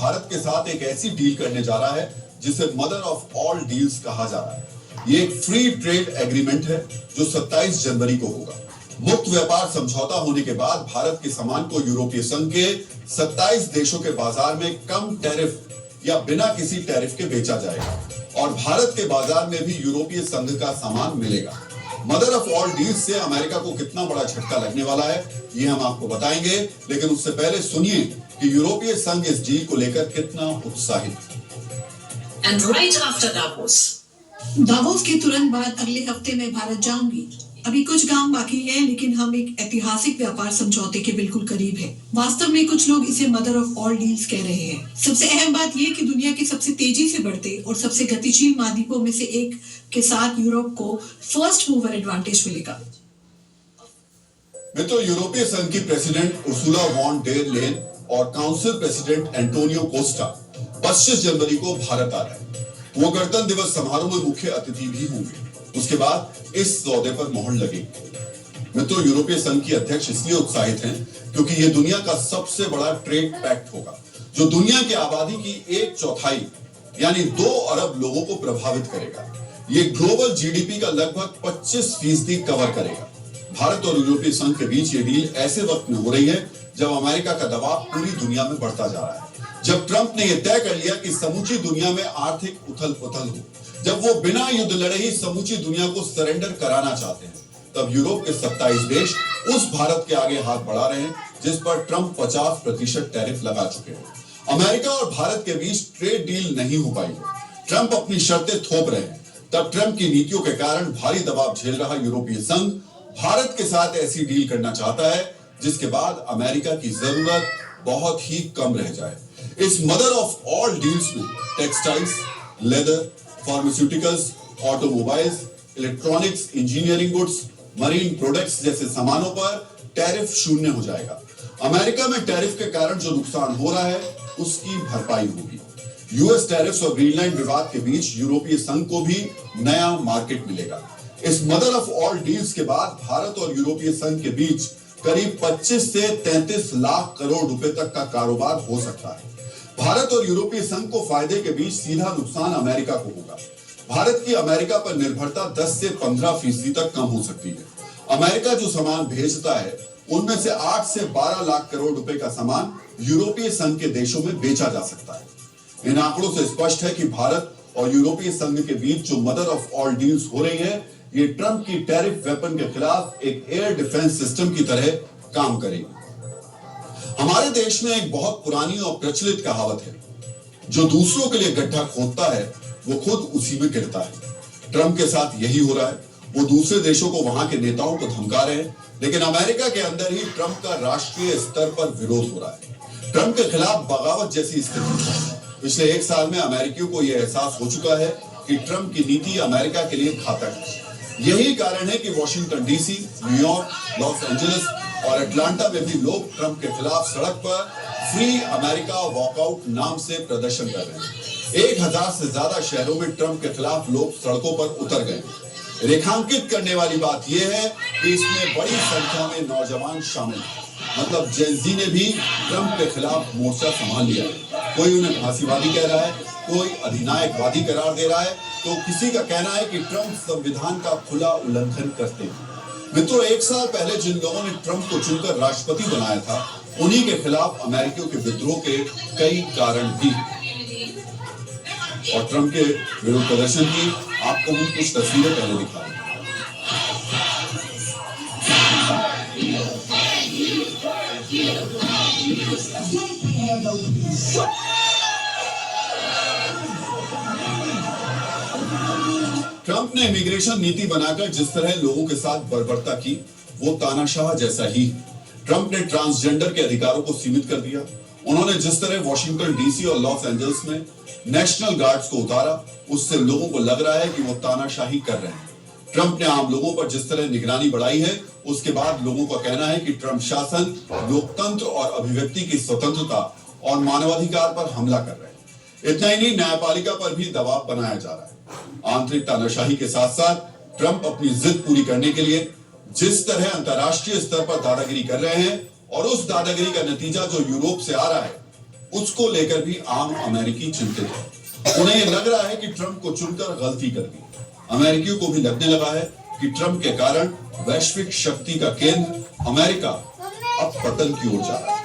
भारत के साथ एक ऐसी डील करने जा रहा है जिसे मदर ऑफ ऑल डील्स कहा जा रहा है। ये एक फ्री ट्रेड एग्रीमेंट है जो 27 जनवरी को होगा। मुक्त व्यापार समझौता होने के बाद भारत के सामान को यूरोपीय संघ के 27 देशों के बाजार में कम टैरिफ या बिना किसी टैरिफ के बेचा जाएगा और भारत के बाजार में भी यूरोपीय संघ का सामान मिलेगा। मदर ऑफ ऑल डील्स से अमेरिका को कितना बड़ा झटका लगने वाला है ये हम आपको बताएंगे, लेकिन उससे पहले सुनिए कि यूरोपीय संघ इस डील को लेकर कितना उत्साहित है। And right after दावोस के तुरंत बाद अगले हफ्ते में भारत जाऊंगी। अभी कुछ काम बाकी है, लेकिन हम एक ऐतिहासिक व्यापार समझौते के बिल्कुल करीब हैं। वास्तव में कुछ लोग इसे मदर ऑफ ऑल डील्स कह रहे हैं। सबसे अहम बात यह कि दुनिया के सबसे तेजी से बढ़ते और सबसे गतिशील महाद्वीपों में से एक के साथ यूरोप को फर्स्ट मूवर एडवांटेज मिलेगा। मित्रों, यूरोपीय संघ की president Ursula von der Leyen और काउंसिल प्रेसिडेंट एंटोनियो कोस्टा 25 जनवरी को भारत आ रहे हैं। वो गणतंत्र दिवस समारोह में मुख्य अतिथि भी होंगे। उसके बाद इस सौदे पर मोहर लगेगी। मित्रों, यूरोपीय संघ की अध्यक्ष इसलिए उत्साहित हैं क्योंकि ये दुनिया का सबसे बड़ा ट्रेड पैक्ट होगा जो दुनिया की आबादी की 1/4 यानी 2 अरब लोगों को प्रभावित करेगा। ये ग्लोबल जीडीपी का लगभग 25% कवर करेगा। भारत और यूरोपीय संघ के बीच ये डील ऐसे वक्त में हो रही है जब अमेरिका का दबाव पूरी दुनिया में बढ़ता जा रहा है, जब ट्रंप ने यह तय कर लिया कि समूची दुनिया में आर्थिक उथल-पुथल हो, जब वो बिना युद्ध लड़े ही समूची दुनिया को सरेंडर कराना चाहते हैं, तब यूरोप के 27 देश उस भारत के आगे हाथ बढ़ा रहे हैं जिस पर ट्रंप 50% टैरिफ लगा चुके हैं। अमेरिका और भारत के बीच ट्रेड डील नहीं हो पाई है। ट्रंप अपनी शर्तें थोप रहे हैं। तब ट्रंप की नीतियों के कारण भारी दबाव झेल रहा यूरोपीय संघ भारत के साथ ऐसी डील करना चाहता है जिसके बाद अमेरिका की जरूरत बहुत ही कम रह जाए। इस मदर ऑफ ऑल डील्स में textiles, leather, pharmaceuticals, automobiles, electronics, engineering goods, marine products जैसे सामानों पर टैरिफ शून्य हो जाएगा। अमेरिका में टैरिफ के कारण जो नुकसान हो रहा है उसकी भरपाई होगी। यूएस टैरिफ्स और ग्रीनलैंड विवाद के बीच यूरोपीय संघ को भी नया मार्केट मिलेगा। इस मदर ऑफ ऑल डील्स के बाद भारत और यूरोपीय संघ के बीच करीब 25 से 33 लाख करोड़ रुपए तक का कारोबार हो सकता है। भारत और यूरोपीय संघ को फायदे के बीच सीधा नुकसान अमेरिका को होगा। भारत की अमेरिका पर निर्भरता 10 से 15% तक कम हो सकती है। अमेरिका जो सामान भेजता है उनमें से 8 से 12 लाख करोड़ रुपए का सामान यूरोपीय संघ के देशों में बेचा जा सकता है। इन आंकड़ों से स्पष्ट है कि भारत और यूरोपीय संघ के बीच जो मदर ऑफ ऑल डील्स हो रही है ये ट्रंप की टैरिफ वेपन के खिलाफ एक एयर डिफेंस सिस्टम की तरह काम करेगी। हमारे देश में एक बहुत पुरानी और प्रचलित कहावत है, जो दूसरों के लिए गड्ढा खोदता है वो खुद उसी में गिरता है। ट्रंप के साथ यही हो रहा है। वो दूसरे देशों को, वहां के नेताओं को धमका रहे हैं, लेकिन अमेरिका के अंदर ही ट्रंप का राष्ट्रीय स्तर पर विरोध हो रहा है। ट्रंप के खिलाफ बगावत जैसी स्थिति है। पिछले 1 साल में अमेरिकियों को यह एहसास हो चुका है कि ट्रंप की नीति अमेरिका के लिए घातक है। यही कारण है कि Washington DC, New York, Los Angeles और अटलांटा में भी लोग ट्रंप के खिलाफ सड़क पर फ्री अमेरिका वॉकआउट नाम से प्रदर्शन कर रहे हैं। 1000 से ज्यादा शहरों में ट्रंप के खिलाफ लोग सड़कों पर उतर गए। रेखांकित करने वाली बात यह है कि इसमें बड़ी संख्या में नौजवान शामिल हैं। मतलब जेन-ज़ी ने भी ट्रंप के खिलाफ मोर्चा संभाल लिया है। कोई उन्हें फांसीवादी कह रहा है, कोई अधिनायकवादी करार दे रहा है, तो किसी का कहना है कि ट्रंप संविधान का खुला उल्लंघन करते हैं। मित्रों, 1 साल पहले जिन लोगों ने ट्रंप को चुनकर राष्ट्रपति बनाया था उन्हीं के खिलाफ अमेरिकियों के विद्रोह के कई कारण भी। और ट्रंप के विरोध प्रदर्शन की आपको हम कुछ तस्वीरें पहले दिखा रहे हैं। ट्रंप ने इमिग्रेशन नीति बनाकर जिस तरह लोगों के साथ बर्बरता की वो तानाशाह जैसा ही। ट्रंप ने ट्रांसजेंडर के अधिकारों को सीमित कर दिया। उन्होंने जिस तरह वॉशिंगटन डीसी और लॉस एंजल्स में नेशनल गार्ड्स को उतारा, उससे लोगों को लग रहा है कि वो तानाशाही कर रहे हैं। ट्रंप ने आम लोगों पर जिस तरह निगरानी बढ़ाई है, उसके बाद लोगों का कहना है कि ट्रंप शासन लोकतंत्र और अभिव्यक्ति की स्वतंत्रता और मानवाधिकार पर हमला कर रहे हैं। इतना ही नहीं, न्यायपालिका पर भी दबाव बनाया जा रहा है। आंतरिक तानाशाही के साथ साथ ट्रंप अपनी जिद पूरी करने के लिए जिस तरह अंतर्राष्ट्रीय स्तर पर दादागिरी कर रहे हैं और उस दादागिरी का नतीजा जो यूरोप से आ रहा है उसको लेकर भी आम अमेरिकी चिंतित है। उन्हें लग रहा है कि ट्रंप को चुनकर गलती कर दी। अमेरिकियों को भी लगने लगा है कि ट्रंप के कारण वैश्विक शक्ति का केंद्र अमेरिका अब पतन की ओर जा रहा है।